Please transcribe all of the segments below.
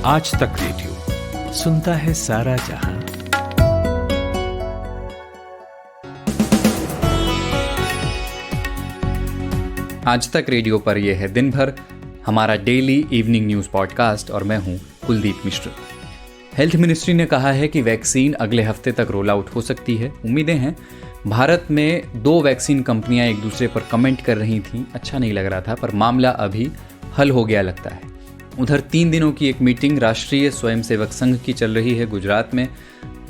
आज तक रेडियो सुनता है सारा जहां। आज तक रेडियो पर यह है दिन भर हमारा डेली इवनिंग न्यूज़ पॉडकास्ट और मैं हूं कुलदीप मिश्र। हेल्थ मिनिस्ट्री ने कहा है कि वैक्सीन अगले हफ्ते तक रोल आउट हो सकती है। उम्मीदें हैं। भारत में 2 वैक्सीन कंपनियां एक दूसरे पर कमेंट कर रही थीं, अच्छा नहीं लग रहा था, पर मामला अभी हल हो गया लगता है। उधर 3 दिनों की एक मीटिंग राष्ट्रीय स्वयंसेवक संघ की चल रही है गुजरात में।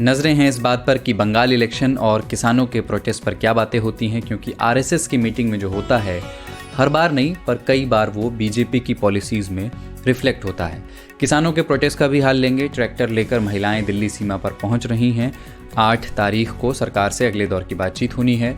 नजरें हैं इस बात पर कि बंगाल इलेक्शन और किसानों के प्रोटेस्ट पर क्या बातें होती हैं, क्योंकि आरएसएस की मीटिंग में जो होता है हर बार नहीं पर कई बार वो बीजेपी की पॉलिसीज में रिफ्लेक्ट होता है। किसानों के प्रोटेस्ट का भी हाल लेंगे। ट्रैक्टर लेकर महिलाएं दिल्ली सीमा पर पहुंच रही हैं। 8 तारीख को सरकार से अगले दौर की बातचीत होनी है।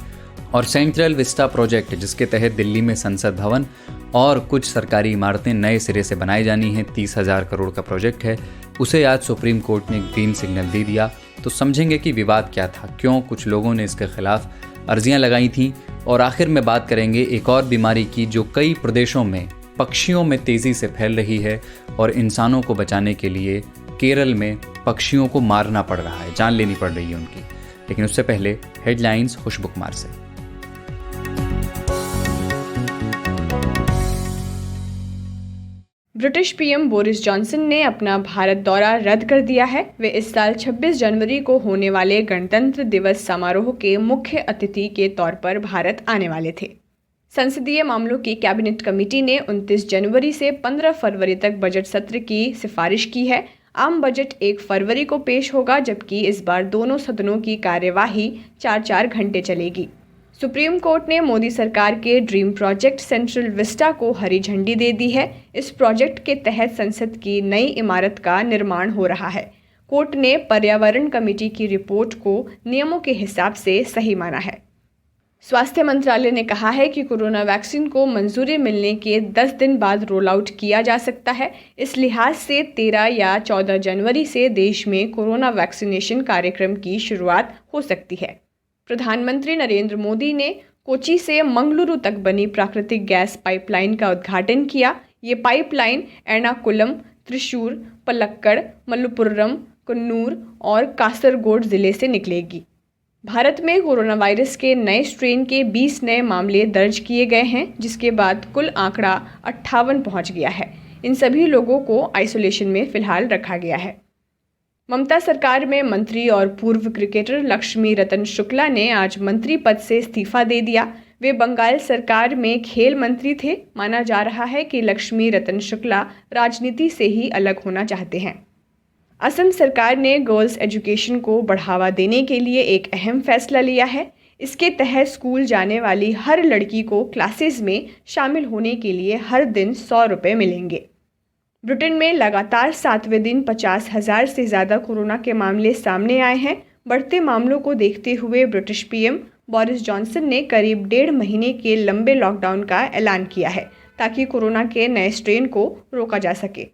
और सेंट्रल विस्टा प्रोजेक्ट, जिसके तहत दिल्ली में संसद भवन और कुछ सरकारी इमारतें नए सिरे से बनाई जानी हैं, 30,000 करोड़ का प्रोजेक्ट है, उसे आज सुप्रीम कोर्ट ने ग्रीन सिग्नल दे दिया। तो समझेंगे कि विवाद क्या था, क्यों कुछ लोगों ने इसके खिलाफ अर्जियां लगाई थीं, और आखिर में बात करेंगे एक और बीमारी की जो कई प्रदेशों में पक्षियों में तेज़ी से फैल रही है और इंसानों को बचाने के लिए केरल में पक्षियों को मारना पड़ रहा है, जान लेनी पड़ रही है उनकी। लेकिन उससे पहले हेडलाइंस खुश बुकमार से। ब्रिटिश पीएम बोरिस जॉनसन ने अपना भारत दौरा रद्द कर दिया है। वे इस साल 26 जनवरी को होने वाले गणतंत्र दिवस समारोह के मुख्य अतिथि के तौर पर भारत आने वाले थे। संसदीय मामलों की कैबिनेट कमेटी ने 29 जनवरी से 15 फरवरी तक बजट सत्र की सिफारिश की है। आम बजट 1 फरवरी को पेश होगा, जबकि इस बार दोनों सदनों की कार्यवाही 4-4 घंटे चलेगी। सुप्रीम कोर्ट ने मोदी सरकार के ड्रीम प्रोजेक्ट सेंट्रल विस्टा को हरी झंडी दे दी है। इस प्रोजेक्ट के तहत संसद की नई इमारत का निर्माण हो रहा है। कोर्ट ने पर्यावरण कमेटी की रिपोर्ट को नियमों के हिसाब से सही माना है। स्वास्थ्य मंत्रालय ने कहा है कि कोरोना वैक्सीन को मंजूरी मिलने के 10 दिन बाद रोल आउट किया जा सकता है। इस लिहाज से 13 या 14 जनवरी से देश में कोरोना वैक्सीनेशन कार्यक्रम की शुरुआत हो सकती है। प्रधानमंत्री नरेंद्र मोदी ने कोच्चि से मंगलुरु तक बनी प्राकृतिक गैस पाइपलाइन का उद्घाटन किया। ये पाइपलाइन एर्नाकुलम, त्रिशूर, पलक्कड़, मलप्पुरम, कन्नूर और कासरगोड जिले से निकलेगी। भारत में कोरोना वायरस के नए स्ट्रेन के 20 नए मामले दर्ज किए गए हैं, जिसके बाद कुल आंकड़ा 58 पहुंच गया है। इन सभी लोगों को आइसोलेशन में फिलहाल रखा गया है। ममता सरकार में मंत्री और पूर्व क्रिकेटर लक्ष्मी रतन शुक्ला ने आज मंत्री पद से इस्तीफा दे दिया। वे बंगाल सरकार में खेल मंत्री थे। माना जा रहा है कि लक्ष्मी रतन शुक्ला राजनीति से ही अलग होना चाहते हैं। असम सरकार ने गर्ल्स एजुकेशन को बढ़ावा देने के लिए एक अहम फैसला लिया है। इसके तहत स्कूल जाने वाली हर लड़की को क्लासेस में शामिल होने के लिए हर दिन 100 रुपये मिलेंगे। ब्रिटेन में लगातार 7वें दिन 50,000 से ज़्यादा कोरोना के मामले सामने आए हैं। बढ़ते मामलों को देखते हुए ब्रिटिश पीएम बोरिस जॉनसन ने करीब 1.5 महीने के लंबे लॉकडाउन का ऐलान किया है, ताकि कोरोना के नए स्ट्रेन को रोका जा सके।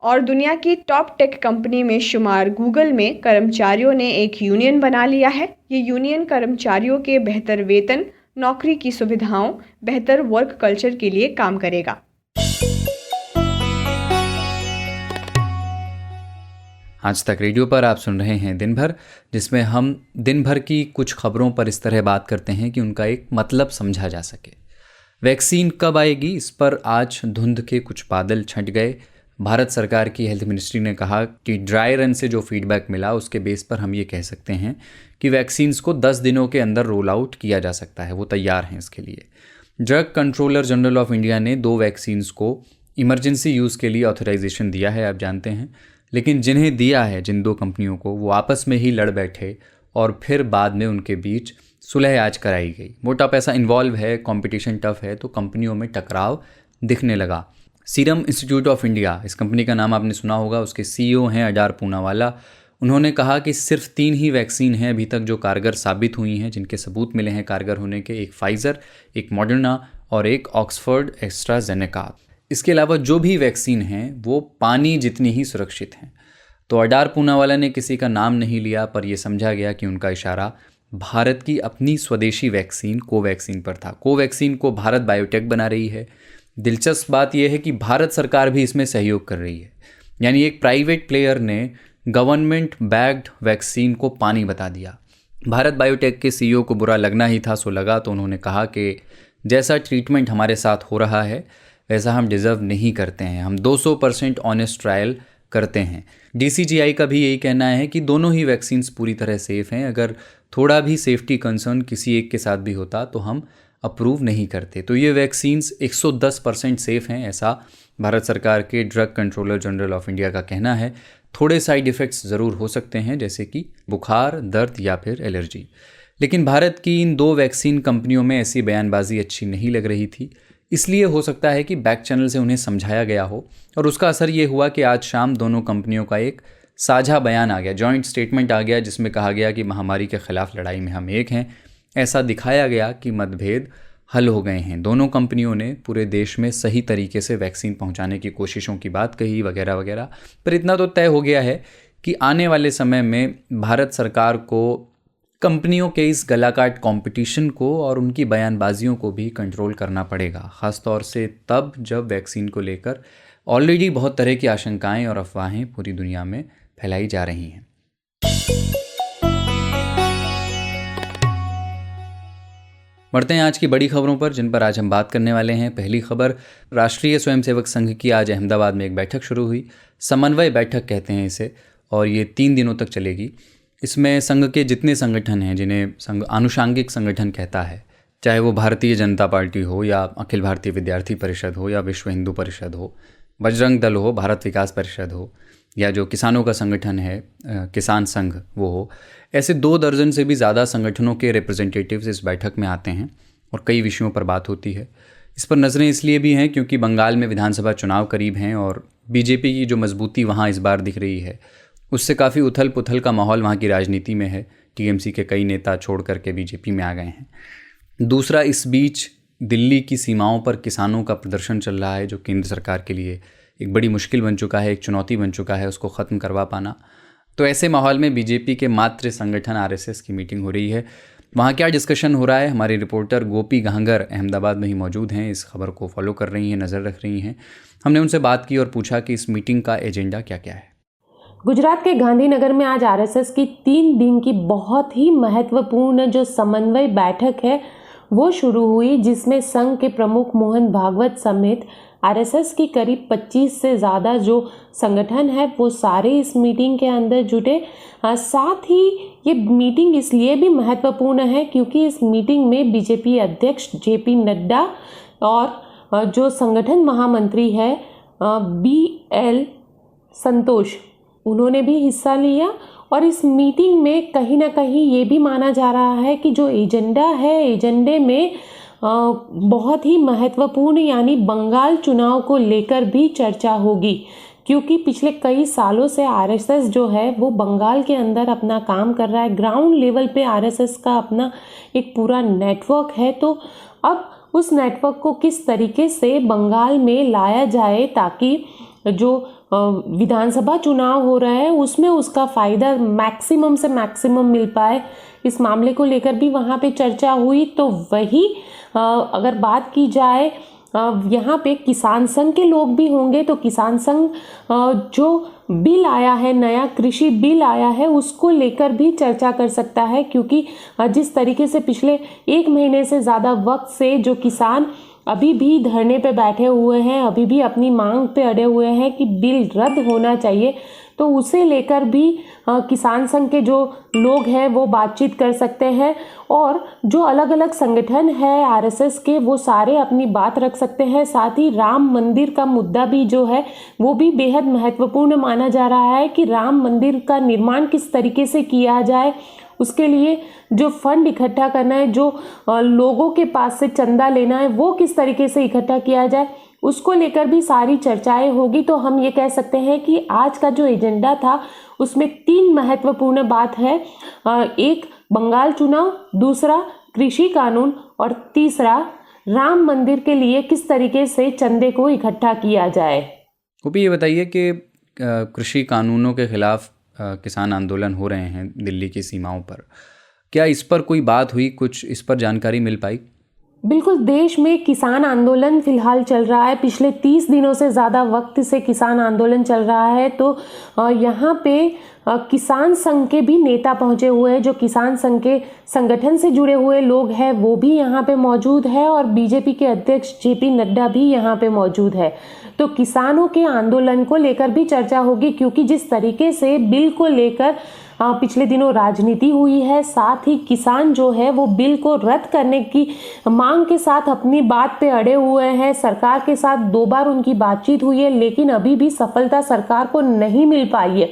और दुनिया की टॉप टेक कंपनी में शुमार गूगल में कर्मचारियों ने एक यूनियन बना लिया है। ये यूनियन कर्मचारियों के बेहतर वेतन, नौकरी की सुविधाओं, बेहतर वर्क कल्चर के लिए काम करेगा। आज तक रेडियो पर आप सुन रहे हैं दिन भर, जिसमें हम दिन भर की कुछ खबरों पर इस तरह बात करते हैं कि उनका एक मतलब समझा जा सके। वैक्सीन कब आएगी, इस पर आज धुंध के कुछ बादल छंट गए। भारत सरकार की हेल्थ मिनिस्ट्री ने कहा कि ड्राई रन से जो फीडबैक मिला उसके बेस पर हम ये कह सकते हैं कि वैक्सीन्स को 10 दिनों के अंदर रोल आउट किया जा सकता है। वो तैयार हैं इसके लिए। Drug controller general of India ने 2 वैक्सीन्स को इमरजेंसी यूज़ के लिए ऑथराइजेशन दिया है, आप जानते हैं। लेकिन जिन्हें दिया है, जिन 2 कंपनियों को, वो आपस में ही लड़ बैठे और फिर बाद में उनके बीच सुलह आज कराई गई। मोटा पैसा इन्वॉल्व है, कंपटीशन टफ है, तो कंपनियों में टकराव दिखने लगा। सीरम इंस्टीट्यूट ऑफ इंडिया, इस कंपनी का नाम आपने सुना होगा, उसके सीईओ हैं अडार पूनावाला। उन्होंने कहा कि सिर्फ 3 ही वैक्सीन हैं अभी तक जो कारगर साबित हुई हैं, जिनके सबूत मिले हैं कारगर होने के। एक फाइज़र, एक मॉडर्ना और एक ऑक्सफोर्ड एस्ट्राजेनेका। इसके अलावा जो भी वैक्सीन हैं वो पानी जितनी ही सुरक्षित हैं। तो अडार पूनावाला ने किसी का नाम नहीं लिया, पर यह समझा गया कि उनका इशारा भारत की अपनी स्वदेशी वैक्सीन कोवैक्सीन पर था। कोवैक्सीन को भारत बायोटेक बना रही है। दिलचस्प बात यह है कि भारत सरकार भी इसमें सहयोग कर रही है। यानी एक प्राइवेट प्लेयर ने गवर्नमेंट बैक्ड वैक्सीन को पानी बता दिया। भारत बायोटेक के सीईओ को बुरा लगना ही था, सो लगा, तो उन्होंने कहा कि जैसा ट्रीटमेंट हमारे साथ हो रहा है वैसा हम डिज़र्व नहीं करते हैं, हम 200% ऑनेस्ट ट्रायल करते हैं। DCGI का भी यही कहना है कि दोनों ही वैक्सीन्स पूरी तरह सेफ़ हैं, अगर थोड़ा भी सेफ्टी कंसर्न किसी एक के साथ भी होता तो हम अप्रूव नहीं करते। तो ये वैक्सीन्स 110% सेफ़ हैं, ऐसा भारत सरकार के drug controller general of India का कहना है। थोड़े साइड इफ़ेक्ट्स ज़रूर हो सकते हैं, जैसे कि बुखार, दर्द या फिर एलर्जी। लेकिन भारत की इन 2 वैक्सीन कंपनियों में ऐसी बयानबाजी अच्छी नहीं लग रही थी, इसलिए हो सकता है कि बैक चैनल से उन्हें समझाया गया हो और उसका असर ये हुआ कि आज शाम दोनों कंपनियों का एक साझा बयान आ गया, जॉइंट स्टेटमेंट आ गया, जिसमें कहा गया कि महामारी के खिलाफ लड़ाई में हम एक हैं। ऐसा दिखाया गया कि मतभेद हल हो गए हैं। दोनों कंपनियों ने पूरे देश में सही तरीके से वैक्सीन पहुंचाने की कोशिशों की बात कही वगैरह वगैरह। पर इतना तो तय हो गया है कि आने वाले समय में भारत सरकार को कंपनियों के इस गलाकाट कंपटीशन को और उनकी बयानबाजियों को भी कंट्रोल करना पड़ेगा, ख़ासतौर से तब जब वैक्सीन को लेकर ऑलरेडी बहुत तरह की आशंकाएं और अफवाहें पूरी दुनिया में फैलाई जा रही हैं। बढ़ते हैं आज की बड़ी खबरों पर, जिन पर आज हम बात करने वाले हैं। पहली खबर, राष्ट्रीय स्वयंसेवक संघ की आज अहमदाबाद में एक बैठक शुरू हुई। समन्वय बैठक कहते हैं इसे, और ये 3 दिनों तक चलेगी। इसमें संघ के जितने संगठन हैं, जिन्हें संघ आनुषांगिक संगठन कहता है, चाहे वो भारतीय जनता पार्टी हो या अखिल भारतीय विद्यार्थी परिषद हो या विश्व हिंदू परिषद हो, बजरंग दल हो, भारत विकास परिषद हो, या जो किसानों का संगठन है किसान संघ वो हो, ऐसे 2 दर्जन से भी ज़्यादा संगठनों के रिप्रेजेंटेटिव्स इस बैठक में आते हैं और कई विषयों पर बात होती है। इस पर नज़रें इसलिए भी हैं क्योंकि बंगाल में विधानसभा चुनाव करीब हैं और बीजेपी की जो मजबूती वहाँ इस बार दिख रही है, उससे काफ़ी उथल पुथल का माहौल वहाँ की राजनीति में है। टीएमसी के कई नेता छोड़ करके बीजेपी में आ गए हैं। दूसरा, इस बीच दिल्ली की सीमाओं पर किसानों का प्रदर्शन चल रहा है, जो केंद्र सरकार के लिए एक बड़ी मुश्किल बन चुका है, एक चुनौती बन चुका है उसको ख़त्म करवा पाना। तो ऐसे माहौल में बीजेपी के मातृ संगठन आरएसएस की मीटिंग हो रही है। वहाँ क्या डिस्कशन हो रहा है, हमारे रिपोर्टर गोपी गांगर अहमदाबाद में ही मौजूद हैं, इस खबर को फॉलो कर रही हैं, नज़र रख रही हैं। हमने उनसे बात की और पूछा कि इस मीटिंग का एजेंडा क्या क्या है। गुजरात के गांधीनगर में आज आरएसएस की 3 दिन की बहुत ही महत्वपूर्ण जो समन्वय बैठक है वो शुरू हुई, जिसमें संघ के प्रमुख मोहन भागवत समेत आरएसएस की करीब 25 से ज़्यादा जो संगठन है वो सारे इस मीटिंग के अंदर जुटे। साथ ही ये मीटिंग इसलिए भी महत्वपूर्ण है क्योंकि इस मीटिंग में बीजेपी अध्यक्ष जेपी नड्डा और जो संगठन महामंत्री है BL संतोष, उन्होंने भी हिस्सा लिया। और इस मीटिंग में कहीं ना कहीं ये भी माना जा रहा है कि जो एजेंडा है, एजेंडे में बहुत ही महत्वपूर्ण यानी बंगाल चुनाव को लेकर भी चर्चा होगी, क्योंकि पिछले कई सालों से आरएसएस जो है वो बंगाल के अंदर अपना काम कर रहा है। ग्राउंड लेवल पे आरएसएस का अपना एक पूरा नेटवर्क है। तो अब उस नेटवर्क को किस तरीके से बंगाल में लाया जाए ताकि जो विधानसभा चुनाव हो रहा है उसमें उसका फ़ायदा मैक्सिमम से मैक्सिमम मिल पाए, इस मामले को लेकर भी वहाँ पे चर्चा हुई। तो वही अगर बात की जाए यहाँ पे किसान संघ के लोग भी होंगे, तो किसान संघ जो बिल आया है, नया कृषि बिल आया है, उसको लेकर भी चर्चा कर सकता है, क्योंकि जिस तरीके से पिछले 1 महीने से ज़्यादा वक्त से जो किसान अभी भी धरने पे बैठे हुए हैं, अभी भी अपनी मांग पे अड़े हुए हैं कि बिल रद्द होना चाहिए, तो उसे लेकर भी किसान संघ के जो लोग हैं वो बातचीत कर सकते हैं। और जो अलग अलग संगठन है आरएसएस के वो सारे अपनी बात रख सकते हैं। साथ ही राम मंदिर का मुद्दा भी जो है वो भी बेहद महत्वपूर्ण माना जा रहा है कि राम मंदिर का निर्माण किस तरीके से किया जाए, उसके लिए जो फंड इकट्ठा करना है, जो लोगों के पास से चंदा लेना है, वो किस तरीके से इकट्ठा किया जाए, उसको लेकर भी सारी चर्चाएं होगी। तो हम ये कह सकते हैं कि आज का जो एजेंडा था उसमें 3 महत्वपूर्ण बात है। एक बंगाल चुनाव, दूसरा कृषि कानून और तीसरा राम मंदिर के लिए किस तरीके से चंदे को इकट्ठा किया जाए। गोपी, ये बताइए कि कृषि कानूनों के खिलाफ किसान आंदोलन हो रहे हैं दिल्ली की सीमाओं पर, क्या इस पर कोई बात हुई, कुछ इस पर जानकारी मिल पाई? बिल्कुल, देश में किसान आंदोलन फिलहाल चल रहा है। पिछले 30 दिनों से ज़्यादा वक्त से किसान आंदोलन चल रहा है। तो यहाँ पे किसान संघ के भी नेता पहुंचे हुए हैं। जो किसान संघ के संगठन से जुड़े हुए लोग हैं वो भी यहाँ पे मौजूद है और बीजेपी के अध्यक्ष जेपी नड्डा भी यहाँ पे मौजूद है। तो किसानों के आंदोलन को लेकर भी चर्चा होगी, क्योंकि जिस तरीके से बिल को लेकर पिछले दिनों राजनीति हुई है, साथ ही किसान जो है वो बिल को रद्द करने की मांग के साथ अपनी बात पे अड़े हुए हैं। सरकार के साथ 2 बार उनकी बातचीत हुई है, लेकिन अभी भी सफलता सरकार को नहीं मिल पाई है।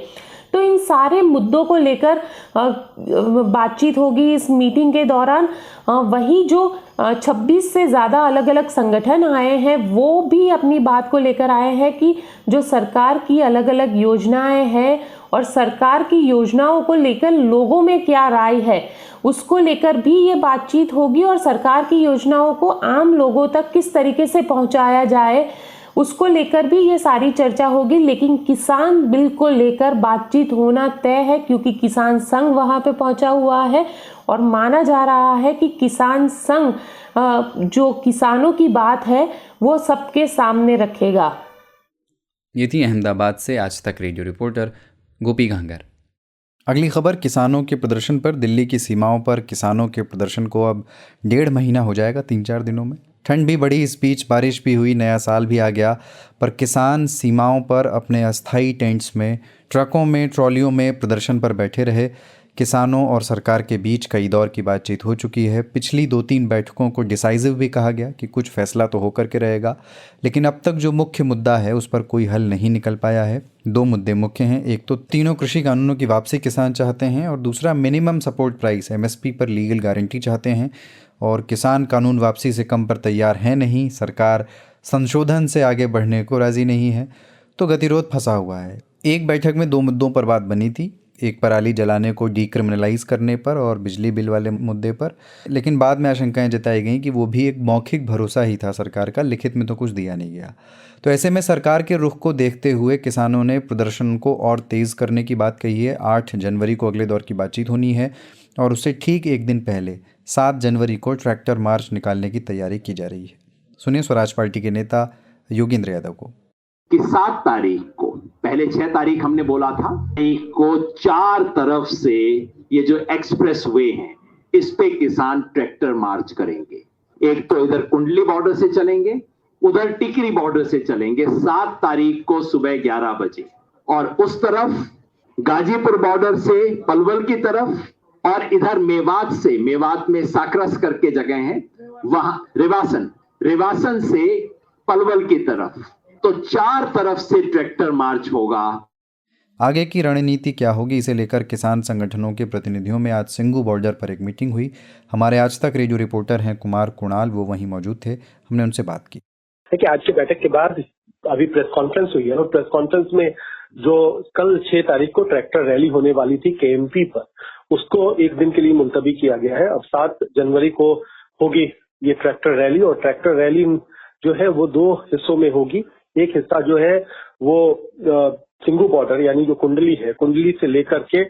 तो इन सारे मुद्दों को लेकर बातचीत होगी इस मीटिंग के दौरान। वहीं जो 26 से ज़्यादा अलग अलग संगठन आए हैं वो भी अपनी बात को लेकर आए हैं कि जो सरकार की अलग अलग योजनाएं हैं और सरकार की योजनाओं को लेकर लोगों में क्या राय है, उसको लेकर भी ये बातचीत होगी और सरकार की योजनाओं को आम लोगों तक किस तरीके से पहुंचाया जाए उसको लेकर भी ये सारी चर्चा होगी। लेकिन किसान बिल को लेकर बातचीत होना तय है, क्योंकि किसान संघ वहां पे पहुंचा हुआ है और माना जा रहा है कि किसान संघ जो किसानों की बात है वो सबके सामने रखेगा। ये थी अहमदाबाद से आज तक रेडियो रिपोर्टर गोपी घांगर। अगली खबर किसानों के प्रदर्शन पर। दिल्ली की सीमाओं पर किसानों के प्रदर्शन को अब 1.5 महीना हो जाएगा, 3-4 दिनों में। ठंड भी बढ़ी, इस बीच बारिश भी हुई, नया साल भी आ गया, पर किसान सीमाओं पर अपने अस्थायी टेंट्स में, ट्रकों में, ट्रॉलियों में प्रदर्शन पर बैठे रहे। किसानों और सरकार के बीच कई दौर की बातचीत हो चुकी है। पिछली 2-3 बैठकों को डिसाइसिव भी कहा गया कि कुछ फैसला तो होकर के रहेगा, लेकिन अब तक जो मुख्य मुद्दा है उस पर कोई हल नहीं निकल पाया है। 2 मुद्दे मुख्य हैं। एक तो तीनों कृषि कानूनों की वापसी किसान चाहते हैं और दूसरा मिनिमम सपोर्ट प्राइस MSP पर लीगल गारंटी चाहते हैं। और किसान कानून वापसी से कम पर तैयार है नहीं, सरकार संशोधन से आगे बढ़ने को राज़ी नहीं है, तो गतिरोध फंसा हुआ है। एक बैठक में 2 मुद्दों पर बात बनी थी, एक पराली जलाने को डीक्रिमिनलाइज करने पर और बिजली बिल वाले मुद्दे पर, लेकिन बाद में आशंकाएं जताई गई कि वो भी एक मौखिक भरोसा ही था सरकार का, लिखित में तो कुछ दिया नहीं गया। तो ऐसे में सरकार के रुख को देखते हुए किसानों ने प्रदर्शन को और तेज़ करने की बात कही है। 8 जनवरी को अगले दौर की बातचीत होनी है और उससे ठीक एक दिन पहले 7 जनवरी को ट्रैक्टर मार्च निकालने की तैयारी की जा रही है। सुनिए स्वराज पार्टी के नेता योगेंद्र यादव को। कि 7 तारीख को, पहले 6 तारीख हमने बोला था, एक को 4 तरफ से ये जो एक्सप्रेस वे हैं इस पे किसान ट्रैक्टर मार्च करेंगे। एक तो इधर कुंडली बॉर्डर से चलेंगे, उधर टिकरी बॉर्डर से चलेंगे 7 तारीख को सुबह 11 बजे, और उस तरफ गाजीपुर बॉर्डर से पलवल की तरफ, और इधर मेवात से, मेवात में साकरस करके जगह है, वहां रिवासन से पलवल की तरफ, तो 4 तरफ से ट्रैक्टर मार्च होगा। आगे की रणनीति क्या होगी, इसे लेकर किसान संगठनों के प्रतिनिधियों में आज सिंगू बॉर्डर पर एक मीटिंग हुई। हमारे आज तक रेडियो रिपोर्टर हैं कुमार कुणाल, वो वहीं मौजूद थे, हमने उनसे बात की। देखिए, आज की बैठक के बाद अभी प्रेस कॉन्फ्रेंस हुई है और प्रेस कॉन्फ्रेंस में जो कल 6 तारीख को ट्रैक्टर रैली होने वाली थी KMP पर, उसको एक दिन के लिए मुलतवी किया गया है। अब 7 जनवरी को होगी ये ट्रैक्टर रैली, और ट्रैक्टर रैली जो है वो 2 हिस्सों में होगी। एक हिस्सा जो है वो सिंगू बॉर्डर यानी जो कुंडली है, कुंडली से लेकर के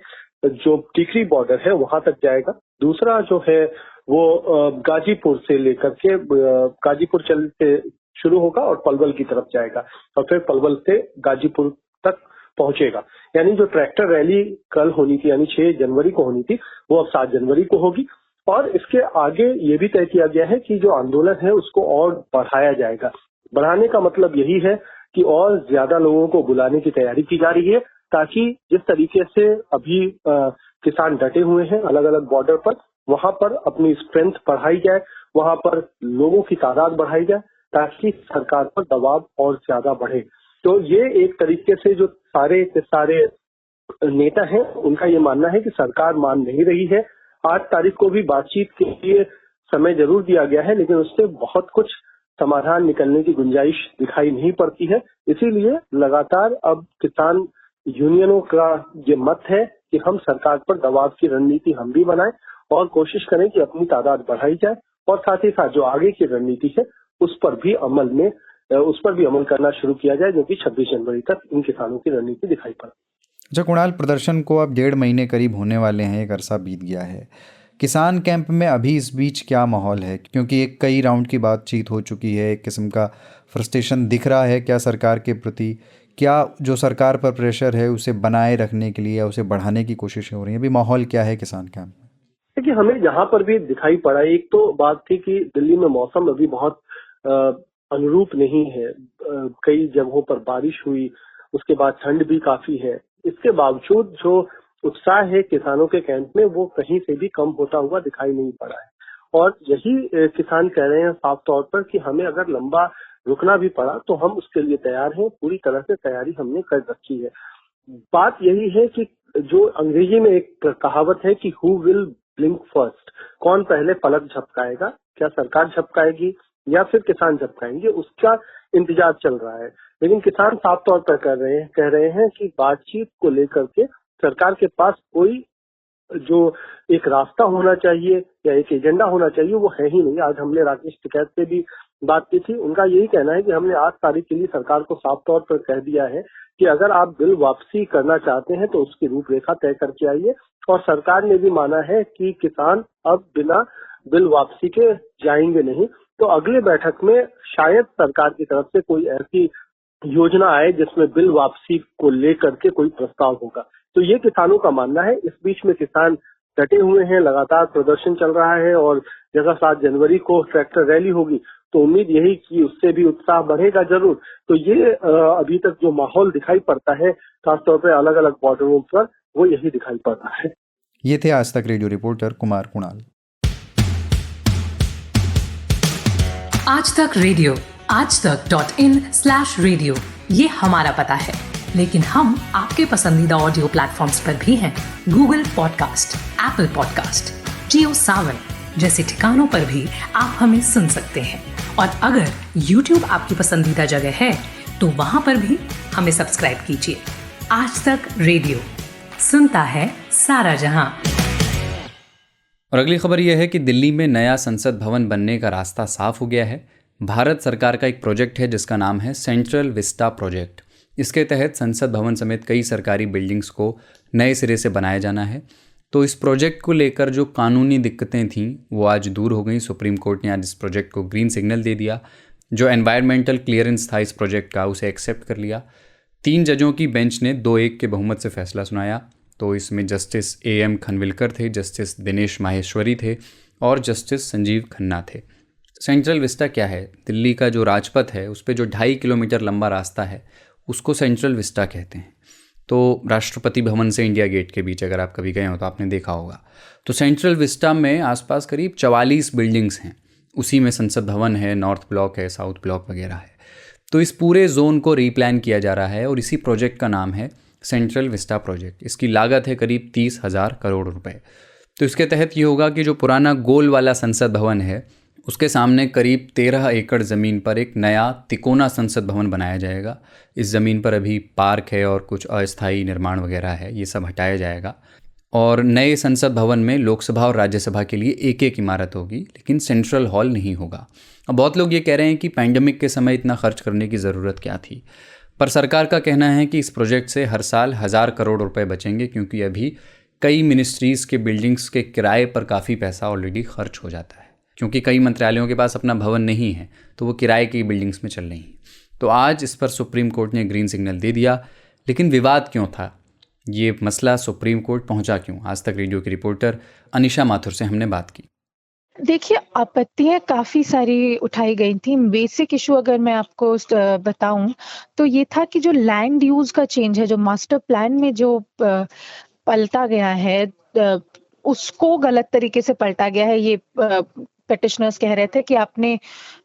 जो टिकरी बॉर्डर है वहां तक जाएगा। दूसरा जो है वो गाजीपुर से लेकर के गाजीपुर से शुरू होगा और पलवल की तरफ जाएगा और फिर पलवल से गाजीपुर तक पहुंचेगा। यानी जो ट्रैक्टर रैली कल होनी थी यानी 6 जनवरी को होनी थी वो अब 7 जनवरी को होगी। और इसके आगे ये भी तय किया गया है कि जो आंदोलन है उसको और बढ़ाया जाएगा। बढ़ाने का मतलब यही है कि और ज्यादा लोगों को बुलाने की तैयारी की जा रही है, ताकि जिस तरीके से अभी किसान डटे हुए हैं अलग अलग बॉर्डर पर, वहां पर अपनी स्ट्रेंथ बढ़ाई जाए, वहां पर लोगों की तादाद बढ़ाई जाए, ताकि सरकार पर दबाव और ज्यादा बढ़े। तो ये एक तरीके से जो सारे के सारे नेता हैं उनका ये मानना है कि सरकार मान नहीं रही है। 8 तारीख को भी बातचीत के लिए समय जरूर दिया गया है, लेकिन उससे बहुत कुछ समाधान निकलने की गुंजाइश दिखाई नहीं पड़ती है। इसीलिए लगातार अब किसान यूनियनों का ये मत है कि हम सरकार पर दबाव की रणनीति हम भी बनाएं और कोशिश करें कि अपनी तादाद बढ़ाई जाए, और साथ ही साथ जो आगे की रणनीति है उस पर भी अमल करना शुरू किया जाए, जो कि 26 जनवरी तक इन किसानों की रणनीति दिखाई पड़े। अच्छा कुणाल, प्रदर्शन को अब 1.5 महीने करीब होने वाले हैं, एक अरसा बीत गया है। किसान कैंप में अभी इस बीच क्या माहौल है, क्योंकि एक कई राउंड की बातचीत हो चुकी है, एक किस्म का फ्रस्ट्रेशन दिख रहा है क्या सरकार के प्रति? क्या जो सरकार पर प्रेशर है उसे बनाए रखने के लिए या उसे बढ़ाने की कोशिशें हो रही हैं? अभी माहौल क्या है किसान कैंप में? देखिए, हमें जहां पर भी दिखाई पड़ा, एक तो बात थी कि दिल्ली में मौसम अभी बहुत अनुरूप नहीं है। कई जगहों पर बारिश हुई, उसके बाद ठंड भी काफी है। इसके बावजूद जो उत्साह है किसानों के कैंप में, वो कहीं से भी कम होता हुआ दिखाई नहीं पड़ा है। और यही किसान कह रहे हैं साफ तौर पर कि हमें अगर लंबा रुकना भी पड़ा तो हम उसके लिए तैयार हैं, पूरी तरह से तैयारी हमने कर रखी है। बात यही है कि जो अंग्रेजी में एक कहावत है कि हु विल ब्लिंक फर्स्ट, कौन पहले पलक झपकाएगा, क्या सरकार झपकाएगी या फिर किसान झपकाएंगे, उसका इंतजार चल रहा है। लेकिन किसान साफ तौर पर कह रहे हैं कि बातचीत को लेकर के सरकार के पास कोई जो एक रास्ता होना चाहिए या एक एजेंडा होना चाहिए, वो है ही नहीं। आज हमने राकेश टिकैत से भी बात की थी, उनका यही कहना है कि हमने 8 तारीख के लिए सरकार को साफ तौर पर कह दिया है कि अगर आप बिल वापसी करना चाहते हैं तो उसकी रूपरेखा तय करके आइए। और सरकार ने भी माना है कि किसान अब बिना बिल वापसी के जाएंगे नहीं। तो अगले बैठक में शायद सरकार की तरफ से कोई ऐसी योजना आए जिसमें बिल वापसी को लेकर के कोई प्रस्ताव होगा। तो ये किसानों का मानना है। इस बीच में किसान डटे हुए हैं, लगातार प्रदर्शन चल रहा है और जगह 7 जनवरी को ट्रैक्टर रैली होगी, तो उम्मीद यही कि उससे भी उत्साह बढ़ेगा जरूर। तो ये अभी तक जो माहौल दिखाई पड़ता है खासतौर पर अलग अलग बॉर्डरों पर, वो यही दिखाई पड़ रहा है। ये थे आज तक रेडियो रिपोर्टर कुमार कुणाल। आज तक रेडियो aajtak.in/radio ये हमारा पता है, लेकिन हम आपके पसंदीदा ऑडियो प्लेटफॉर्म्स पर भी हैं। गूगल पॉडकास्ट, एप्पल पॉडकास्ट, जियो सावन जैसे ठिकानों पर भी आप हमें सुन सकते हैं। और अगर YouTube आपकी पसंदीदा जगह है तो वहां पर भी हमें सब्सक्राइब कीजिए। आज तक रेडियो सुनता है सारा जहां। और अगली खबर यह है कि दिल्ली में नया संसद भवन बनने का रास्ता साफ हो गया है। भारत सरकार का एक प्रोजेक्ट है जिसका नाम है सेंट्रल विस्टा प्रोजेक्ट। इसके तहत संसद भवन समेत कई सरकारी बिल्डिंग्स को नए सिरे से बनाया जाना है। तो इस प्रोजेक्ट को लेकर जो कानूनी दिक्कतें थीं वो आज दूर हो गई। सुप्रीम कोर्ट ने आज इस प्रोजेक्ट को ग्रीन सिग्नल दे दिया। जो एनवायरमेंटल क्लियरेंस था इस प्रोजेक्ट का, उसे एक्सेप्ट कर लिया। 3 जजों की बेंच ने 2-1 के बहुमत से फैसला सुनाया। तो इसमें जस्टिस AM खनविलकर थे, जस्टिस दिनेश माहेश्वरी थे और जस्टिस संजीव खन्ना थे। सेंट्रल विस्टा क्या है? दिल्ली का जो राजपथ है उस पर जो 2.5 किलोमीटर लंबा रास्ता है उसको सेंट्रल विस्टा कहते हैं। तो राष्ट्रपति भवन से इंडिया गेट के बीच अगर आप कभी गए हो तो आपने देखा होगा। तो सेंट्रल विस्टा में आसपास करीब 44 बिल्डिंग्स हैं। उसी में संसद भवन है, नॉर्थ ब्लॉक है, साउथ ब्लॉक वगैरह है। तो इस पूरे जोन को रीप्लान किया जा रहा है और इसी प्रोजेक्ट का नाम है सेंट्रल विस्टा प्रोजेक्ट। इसकी लागत है करीब 30,000 करोड़ रुपए। तो इसके तहत ये होगा कि जो पुराना गोल वाला संसद भवन है उसके सामने करीब 13 एकड़ ज़मीन पर एक नया तिकोना संसद भवन बनाया जाएगा। इस ज़मीन पर अभी पार्क है और कुछ अस्थायी निर्माण वगैरह है, ये सब हटाया जाएगा। और नए संसद भवन में लोकसभा और राज्यसभा के लिए एक इमारत होगी, लेकिन सेंट्रल हॉल नहीं होगा। अब बहुत लोग ये कह रहे हैं कि पैंडेमिक के समय इतना खर्च करने की ज़रूरत क्या थी, पर सरकार का कहना है कि इस प्रोजेक्ट से हर साल 1000 करोड़ रुपए बचेंगे, क्योंकि अभी कई मिनिस्ट्रीज़ के बिल्डिंग्स के किराए पर काफ़ी पैसा ऑलरेडी खर्च हो जाता है। क्योंकि कई मंत्रालयों के पास अपना भवन नहीं है तो वो किराए की बिल्डिंग्स में चल रही हैं। तो आज इस पर सुप्रीम कोर्ट ने ग्रीन सिग्नल दे दिया। लेकिन विवाद क्यों था, ये मसला सुप्रीम कोर्ट पहुंचा क्यों? आज तक रेडियो की रिपोर्टर अनिशा माथुर से हमने बात की। देखिए, आपत्तियां काफी सारी उठाई गई थी। बेसिक इशू अगर मैं आपको बताऊं तो ये था कि जो लैंड यूज का चेंज है, जो मास्टर प्लान में जो पलटा गया है, उसको गलत तरीके से पलटा गया है। ये पेटिशनर्स कह रहे थे कि आपने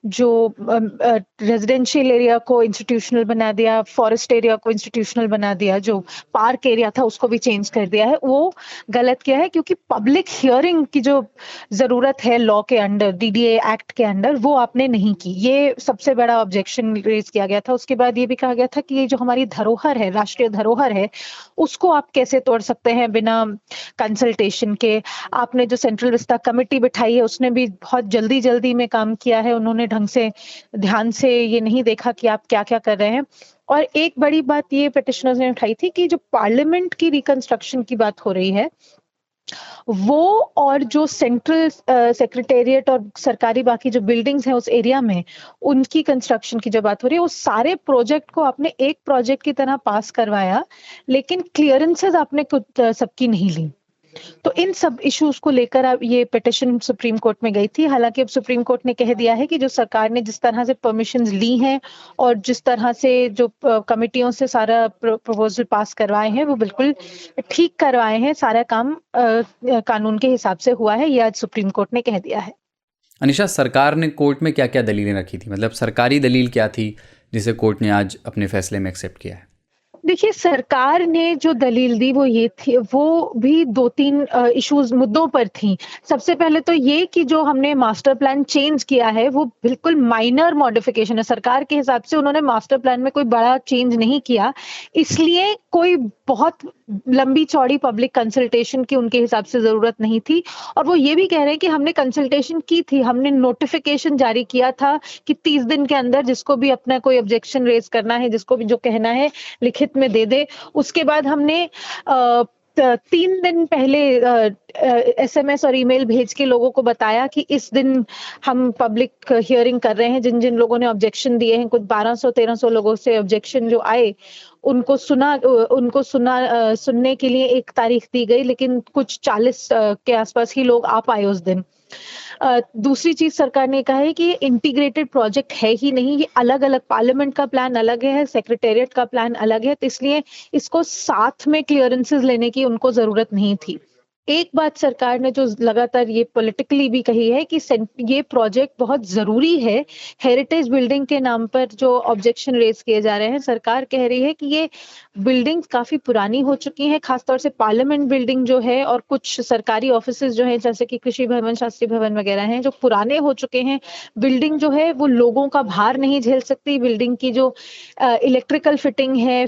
जो रेजिडेंशियल एरिया को इंस्टीट्यूशनल बना दिया, फॉरेस्ट एरिया को इंस्टीट्यूशनल बना दिया, जो पार्क एरिया था उसको भी चेंज कर दिया है, वो गलत किया है। क्योंकि पब्लिक हियरिंग की जो जरूरत है लॉ के अंडर, DDA एक्ट के अंडर, वो आपने नहीं की। ये सबसे बड़ा ऑब्जेक्शन रेज किया गया था। उसके बाद ये भी कहा गया था कि ये जो हमारी धरोहर है, राष्ट्रीय धरोहर है, उसको आप कैसे तोड़ सकते हैं बिना कंसल्टेशन के। आपने जो सेंट्रल विस्टा कमेटी बिठाई है उसने भी बहुत जल्दी में काम किया है। उन्होंने ढंग से ध्यान से ये नहीं देखा कि आप क्या क्या कर रहे हैं। और एक बड़ी बात ये पिटिशनर्स ने उठाई थी कि जो पार्लियामेंट की रिकंस्ट्रक्शन की बात हो रही है, वो और जो सेंट्रल सेक्रेटेरिएट और सरकारी बाकी जो बिल्डिंग्स हैं उस एरिया में, उनकी कंस्ट्रक्शन की जो बात हो रही है, उस सारे प्रोजेक्ट को आपने एक प्रोजेक्ट की तरह पास करवाया, लेकिन क्लियरेंसेस आपने कुछ सबकी नहीं ली। तो इन सब इश्यूज को लेकर अब ये पिटिशन सुप्रीम कोर्ट में गई थी। हालांकि अब सुप्रीम कोर्ट ने कह दिया है कि जो सरकार ने जिस तरह से परमिशंस ली हैं और जिस तरह से जो कमिटियों से सारा प्रपोजल पास करवाए हैं वो बिल्कुल ठीक करवाए हैं, सारा काम कानून के हिसाब से हुआ है, ये आज सुप्रीम कोर्ट ने कह दिया है। अनिशा, सरकार ने कोर्ट में क्या क्या दलीलें रखी थी, मतलब सरकारी दलील क्या थी जिसे कोर्ट ने आज अपने फैसले में एक्सेप्ट किया है? देखिए, सरकार ने जो दलील दी वो ये थी, वो भी 2-3 इश्यूज मुद्दों पर थी। सबसे पहले तो ये कि जो हमने मास्टर प्लान चेंज किया है वो बिल्कुल माइनर मॉडिफिकेशन है। सरकार के हिसाब से उन्होंने मास्टर प्लान में कोई बड़ा चेंज नहीं किया, इसलिए कोई बहुत लंबी चौड़ी पब्लिक कंसल्टेशन की उनके हिसाब से जरूरत नहीं थी। और वो ये भी कह रहे हैं कि हमने कंसल्टेशन की थी, हमने नोटिफिकेशन जारी किया था कि 30 दिन के अंदर जिसको भी अपना कोई ऑब्जेक्शन रेज करना है, जिसको भी जो कहना है लिखित में दे दे। उसके बाद हमने 3 दिन पहले SMS और ईमेल भेज के लोगों को बताया कि इस दिन हम पब्लिक हियरिंग कर रहे हैं। जिन जिन लोगों ने ऑब्जेक्शन दिए हैं, कुछ 1200-1300 लोगों से ऑब्जेक्शन जो आए उनको सुनने के लिए एक तारीख दी गई, लेकिन कुछ 40 के आसपास ही लोग आ पाए उस दिन। दूसरी चीज सरकार ने कहा है कि ये इंटीग्रेटेड प्रोजेक्ट है ही नहीं, ये अलग अलग, पार्लियामेंट का प्लान अलग है, सेक्रेटेरिएट का प्लान अलग है, तो इसलिए इसको साथ में क्लियरेंसेस लेने की उनको जरूरत नहीं थी। एक बात सरकार ने जो लगातार ये पॉलिटिकली भी कही है कि ये प्रोजेक्ट बहुत जरूरी है। हेरिटेज बिल्डिंग के नाम पर जो ऑब्जेक्शन रेज किए जा रहे हैं, सरकार कह रही है कि ये बिल्डिंग्स काफी पुरानी हो चुकी हैं, खासतौर से पार्लियामेंट बिल्डिंग जो है और कुछ सरकारी ऑफिसेज जो है जैसे कि कृषि भवन, शास्त्री भवन वगैरह हैं, जो पुराने हो चुके हैं। बिल्डिंग जो है वो लोगों का भार नहीं झेल सकती। बिल्डिंग की जो इलेक्ट्रिकल फिटिंग है,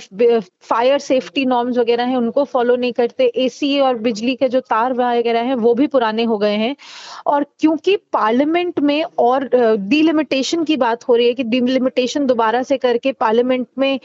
फायर सेफ्टी नॉर्म्स वगैरह हैं, उनको फॉलो नहीं करते। AC और बिजली के जो तार वगैरह हैं वो भी पुराने हो गए हैं। और क्योंकि पार्लियामेंट में और डिलिमिटेशन की बात हो रही है कि डिलिमिटेशन दोबारा से करके पार्लियामेंट में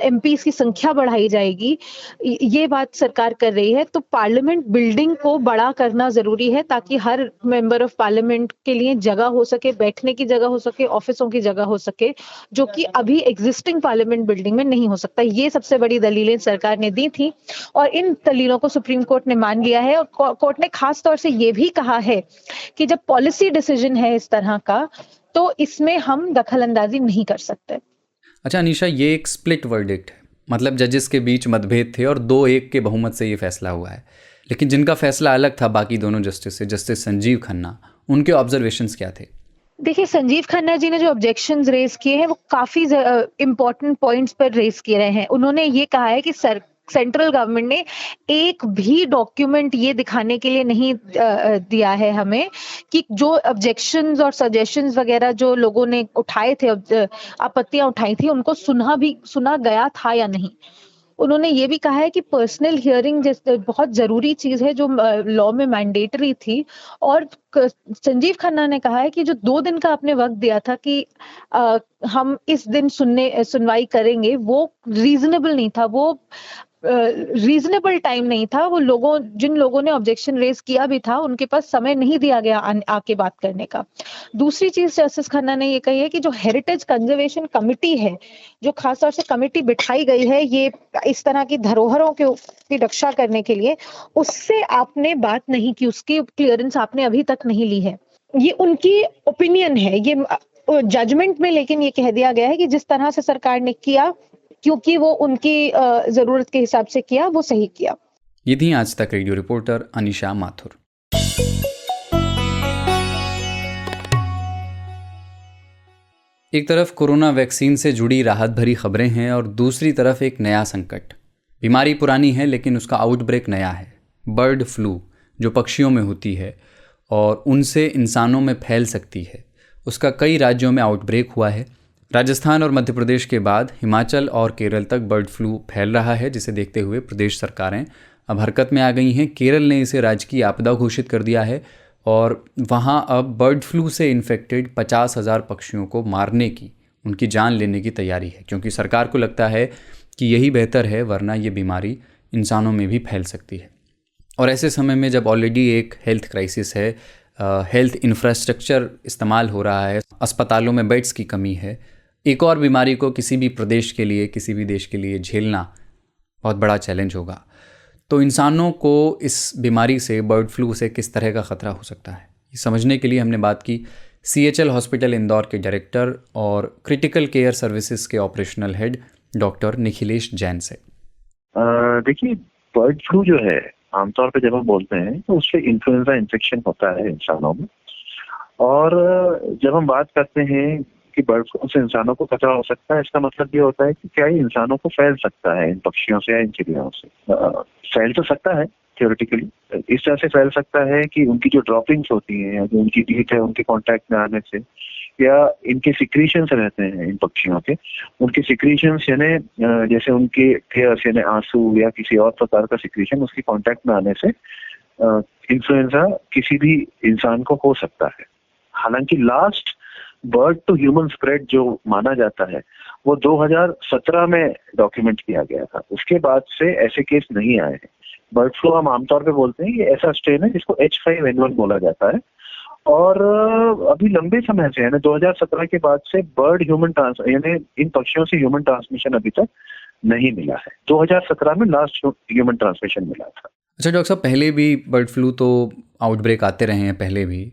MPs की संख्या बढ़ाई जाएगी, ये बात सरकार कर रही है। तो पार्लियामेंट बिल्डिंग को बड़ा करना जरूरी है ताकि हर मेंबर ऑफ पार्लियामेंट के लिए जगह हो सके, बैठने की जगह हो सके, ऑफिसों की जगह हो सके, जो कि अभी एग्जिस्टिंग पार्लियामेंट बिल्डिंग में नहीं हो सकता। ये सबसे बड़ी दलीलें सरकार ने दी थी और इन दलीलों को सुप्रीम कोर्ट ने मान लिया है। और कोर्ट ने खास तौर से ये भी कहा है कि जब पॉलिसी डिसीजन है इस तरह का, तो इसमें हम दखलंदाजी नहीं कर सकते। अच्छा अनीशा, ये एक स्प्लिट वर्डिक्ट है, मतलब जजेस के बीच मतभेद थे और 2-1 के बहुमत से ये फैसला हुआ है। लेकिन जिनका फैसला अलग था बाकी दोनों जस्टिस से, जस्टिस संजीव खन्ना, उनके ऑब्जर्वेशंस क्या थे? देखिए, संजीव खन्ना जी ने जो ऑब्जेक्शंस रेज किए हैं वो काफी इंपॉर्टेंट पॉइंट्स पर रेज किए रहे हैं। उन्होंने ये कहा है कि सेंट्रल गवर्नमेंट ने एक भी डॉक्यूमेंट ये दिखाने के लिए नहीं दिया है हमें कि जो ऑब्जेक्शंस और सजेशंस वगैरह जो लोगों ने उठाए थे, आपत्तियां उठाई थी, उनको सुना गया था या नहीं। उन्होंने ये भी कहा है कि पर्सनल हियरिंग जैसे बहुत जरूरी चीज है जो लॉ में मैंडेटरी थी। और संजीव खन्ना ने कहा है कि जो 2 दिन का आपने वक्त दिया था कि हम इस दिन सुनवाई करेंगे, वो रीजनेबल नहीं था, वो रीजनेबल टाइम नहीं था। वो जिन लोगों ने ऑब्जेक्शन रेज किया भी था, उनके पास समय नहीं दिया गया आके बात करने का। दूसरी चीज जस्टिस खन्ना ने ये कही है कि जो हेरिटेज कंजर्वेशन कमेटी है, जो खासतौर से कमेटी बिठाई गई है ये इस तरह की धरोहरों की रक्षा करने के लिए, उससे आपने बात नहीं की, उसकी क्लियरेंस आपने अभी तक नहीं ली है। ये उनकी ओपिनियन है, ये जजमेंट में लेकिन ये कह दिया गया है कि जिस तरह से सरकार ने किया, क्योंकि वो उनकी जरूरत के हिसाब से किया, वो सही किया। ये थी आज तक रेडियो रिपोर्टर अनिशा माथुर। एक तरफ कोरोना वैक्सीन से जुड़ी राहत भरी खबरें हैं और दूसरी तरफ एक नया संकट। बीमारी पुरानी है लेकिन उसका आउटब्रेक नया है। बर्ड फ्लू जो पक्षियों में होती है और उनसे इंसानों में फैल सकती है, उसका कई राज्यों में आउटब्रेक हुआ है। राजस्थान और मध्य प्रदेश के बाद हिमाचल और केरल तक बर्ड फ्लू फैल रहा है, जिसे देखते हुए प्रदेश सरकारें अब हरकत में आ गई हैं। केरल ने इसे राजकीय आपदा घोषित कर दिया है और वहाँ अब बर्ड फ्लू से इन्फेक्टेड 50,000 पक्षियों को मारने की, उनकी जान लेने की तैयारी है, क्योंकि सरकार को लगता है कि यही बेहतर है, वरना ये बीमारी इंसानों में भी फैल सकती है। और ऐसे समय में जब ऑलरेडी एक हेल्थ क्राइसिस है, हेल्थ इंफ्रास्ट्रक्चर इस्तेमाल हो रहा है, अस्पतालों में बेड्स की कमी है, एक और बीमारी को किसी भी प्रदेश के लिए, किसी भी देश के लिए झेलना बहुत बड़ा चैलेंज होगा। तो इंसानों को इस बीमारी से, बर्ड फ्लू से किस तरह का ख़तरा हो सकता है, ये समझने के लिए हमने बात की CHL हॉस्पिटल इंदौर के डायरेक्टर और क्रिटिकल केयर सर्विसेज के operational head doctor Nikhilesh Jain से। देखिए, बर्ड फ्लू जो है आमतौर पे जब हम बोलते हैं तो उससे इन्फ्लुएंजा इन्फेक्शन होता है इंसानों में, और जब हम बात करते हैं कि बर्ड फ्लू से इंसानों को खतरा हो सकता है, इसका मतलब ये होता है कि क्या ये इंसानों को फैल सकता है इन पक्षियों से या इन चिड़ियों से। फैल तो सकता है थियोरेटिकली, इस तरह से फैल सकता है कि उनकी जो ड्रॉपिंग्स होती हैं, जो उनकी टीथ है, उनके कांटेक्ट में आने से, या इनके सिक्रीशंस रहते हैं इन पक्षियों के, उनके सिक्रीशंस यानी जैसे उनके टीयर्स यानी आंसू या किसी और प्रकार का सिक्रीशन उसके कांटेक्ट में आने से इन्फ्लुएंजा किसी भी इंसान को हो सकता है। हालांकि last bird to human spread जो माना जाता है वो 2017 में डॉक्यूमेंट किया गया था। उसके बाद से ऐसे केस नहीं आए हैं। बर्ड फ्लू हम आमतौर पे बोलते हैं, ये ऐसा स्ट्रेन है जिसको H5N1 बोला जाता है, और अभी लंबे समय से यानी 2017 के बाद से बर्ड ह्यूमन यानी इन पक्षियों से ह्यूमन ट्रांसमिशन अभी तक नहीं मिला है। 2017 में लास्ट ह्यूमन ट्रांसमिशन मिला था। अच्छा डॉक्टर साहब, पहले भी बर्ड फ्लू तो आउटब्रेक आते रहे हैं पहले भी,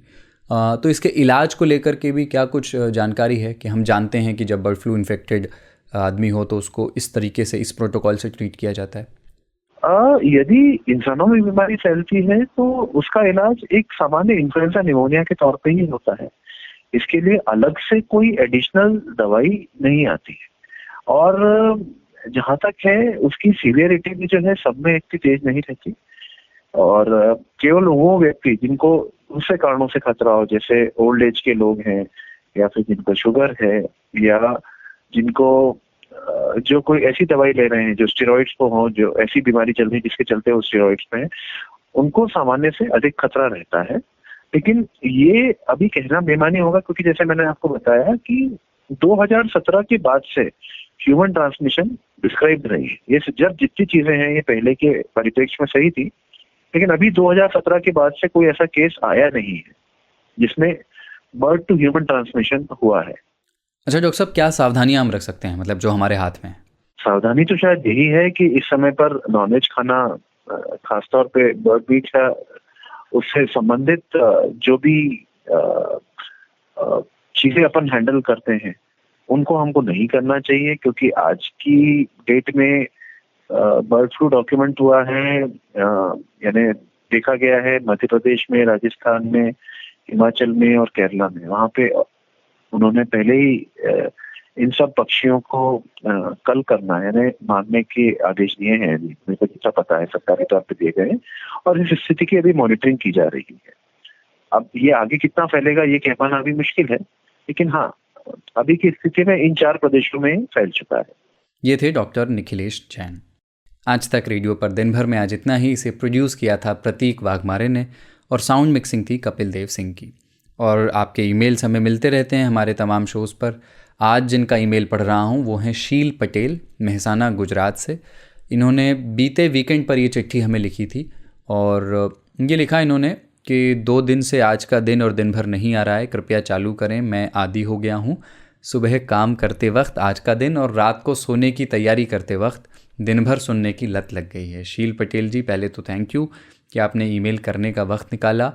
तो इसके इलाज को लेकर के भी क्या कुछ जानकारी है कि हम जानते हैं कि जब बर्ड फ्लू इन्फेक्टेड आदमी हो तो उसको इस तरीके से, इस प्रोटोकॉल से ट्रीट किया जाता है? यदि इंसानों में बीमारी फैलती है तो उसका इलाज एक सामान्य इन्फ्लुएंजा निमोनिया के तौर पे ही होता है। इसके लिए अलग से कोई एडिशनल दवाई नहीं आती है, और जहाँ तक है उसकी सीवियरिटी भी जो है सब में इतनी तेज नहीं रहती, और केवल वो व्यक्ति जिनको दूसरे कारणों से खतरा हो, जैसे ओल्ड एज के लोग हैं, या फिर जिनको शुगर है, या जिनको जो कोई ऐसी दवाई ले रहे हैं जो स्टेरॉइड्स को हो, जो ऐसी बीमारी चल रही है जिसके चलते वो स्टेरॉइड्स पे है, उनको सामान्य से अधिक खतरा रहता है। लेकिन ये अभी कहना बेमानी होगा, क्योंकि जैसे मैंने आपको बताया कि 2017 के बाद से ह्यूमन ट्रांसमिशन डिस्क्राइब रही है। ये जब जितनी चीजें हैं ये पहले के परिप्रेक्ष्य में सही थी, लेकिन अभी 2017 के बाद से कोई ऐसा केस आया नहीं है जिसमें बर्ड टू ह्यूमन ट्रांसमिशन हुआ है। अच्छा डॉक्टर साहब, क्या सावधानियां हम रख सकते हैं, मतलब जो हमारे हाथ में? सावधानी तो शायद यही है कि इस समय पर नॉनवेज खाना, खासतौर पे बर्ड मीट या उससे संबंधित जो भी चीजें अपन हैंडल करते हैं उनको हमको नहीं करना चाहिए, क्योंकि आज की डेट में बर्ड फ्लू डॉक्यूमेंट हुआ है, यानी देखा गया है मध्य प्रदेश में, राजस्थान में, हिमाचल में और केरला में। वहाँ पे उन्होंने पहले ही इन सब पक्षियों को कल करना यानी मारने के आदेश दिए हैं। मेरे को जितना पता है सरकारी तौर पे दिए गए हैं, और इस स्थिति की अभी मॉनिटरिंग की जा रही है। अब ये आगे कितना फैलेगा ये कह पाना अभी मुश्किल है, लेकिन हाँ, अभी की स्थिति में इन 4 प्रदेशों में फैल चुका है। ये थे डॉक्टर निखिलेश जैन। आज तक रेडियो पर दिन भर में आज इतना ही। इसे प्रोड्यूस किया था प्रतीक वाघमारे ने, और साउंड मिक्सिंग थी कपिल देव सिंह की। और आपके ईमेल्स हमें मिलते रहते हैं हमारे तमाम शोज़ पर। आज जिनका ईमेल पढ़ रहा हूँ वो हैं शील पटेल, मेहसाना गुजरात से। इन्होंने बीते वीकेंड पर ये चिट्ठी हमें लिखी थी, और ये लिखा इन्होंने कि 2 दिन से आज का दिन और दिन भर नहीं आ रहा है, कृपया चालू करें, मैं आदी हो गया हूँ। सुबह काम करते वक्त आज का दिन, और रात को सोने की तैयारी करते वक्त दिन भर सुनने की लत लग गई है। शील पटेल जी, पहले तो थैंक यू कि आपने ईमेल करने का वक्त निकाला।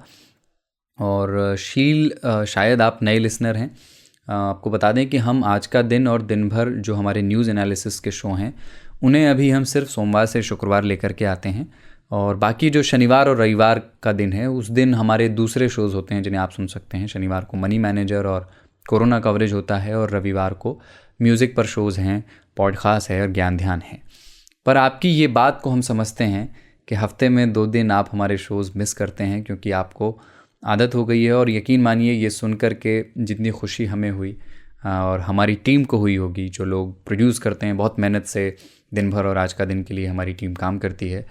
और शील, शायद आप नए लिसनर हैं। आपको बता दें कि हम आज का दिन और दिन भर जो हमारे न्यूज़ एनालिसिस के शो हैं उन्हें अभी हम सिर्फ सोमवार से शुक्रवार लेकर के आते हैं, और बाकी जो शनिवार और रविवार का दिन है उस दिन हमारे दूसरे शोज़ होते हैं जिन्हें आप सुन सकते हैं। शनिवार को मनी मैनेजर और कोरोना कवरेज होता है, और रविवार को म्यूज़िक पर शोज़ हैं, पॉडकास्ट है और ज्ञान ध्यान है। पर आपकी ये बात को हम समझते हैं कि हफ्ते में 2 दिन आप हमारे शोज़ मिस करते हैं, क्योंकि आपको आदत हो गई है। और यकीन मानिए, ये सुन कर के जितनी खुशी हमें हुई और हमारी टीम को हुई होगी, जो लोग प्रोड्यूस करते हैं, बहुत मेहनत से दिन भर और आज का दिन के लिए हमारी टीम काम करती है,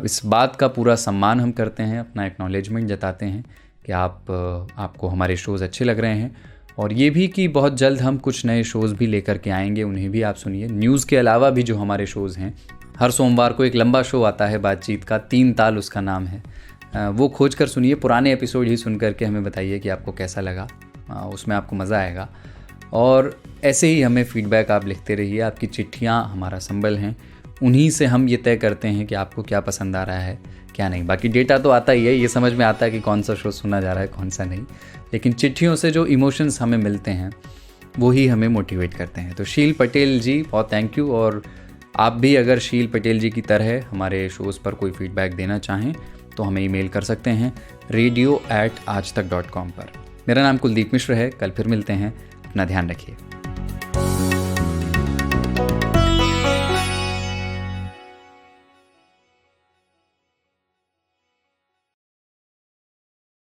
इस बात का पूरा सम्मान हम करते हैं, अपना एक्नॉलेजमेंट जताते हैं कि आपको हमारे शोज़ अच्छे लग रहे हैं। और ये भी कि बहुत जल्द हम कुछ नए शोज़ भी लेकर के आएंगे, उन्हें भी आप सुनिए। न्यूज़ के अलावा भी जो हमारे शोज़ हैं हर सोमवार को एक लंबा शो आता है बातचीत का, 3 ताल उसका नाम है। वो खोज कर सुनिए, पुराने एपिसोड ही सुन करके हमें बताइए कि आपको कैसा लगा, उसमें आपको मज़ा आएगा। और ऐसे ही हमें फीडबैक आप लिखते रहिए, आपकी चिट्ठियाँ हमारा संबल हैं, उन्हीं से हम ये तय करते हैं कि आपको क्या पसंद आ रहा है क्या नहीं। बाकी डेटा तो आता ही है, ये समझ में आता है कि कौन सा शो सुना जा रहा है कौन सा नहीं, लेकिन चिट्ठियों से जो इमोशंस हमें मिलते हैं वो ही हमें मोटिवेट करते हैं। तो शील पटेल जी बहुत थैंक यू। और आप भी अगर शील पटेल जी की तरह हमारे शोज़ पर कोई फीडबैक देना चाहें तो हमें ईमेल कर सकते हैं radio@aajtak.com पर। मेरा नाम कुलदीप मिश्र है, कल फिर मिलते हैं, अपना ध्यान रखिए।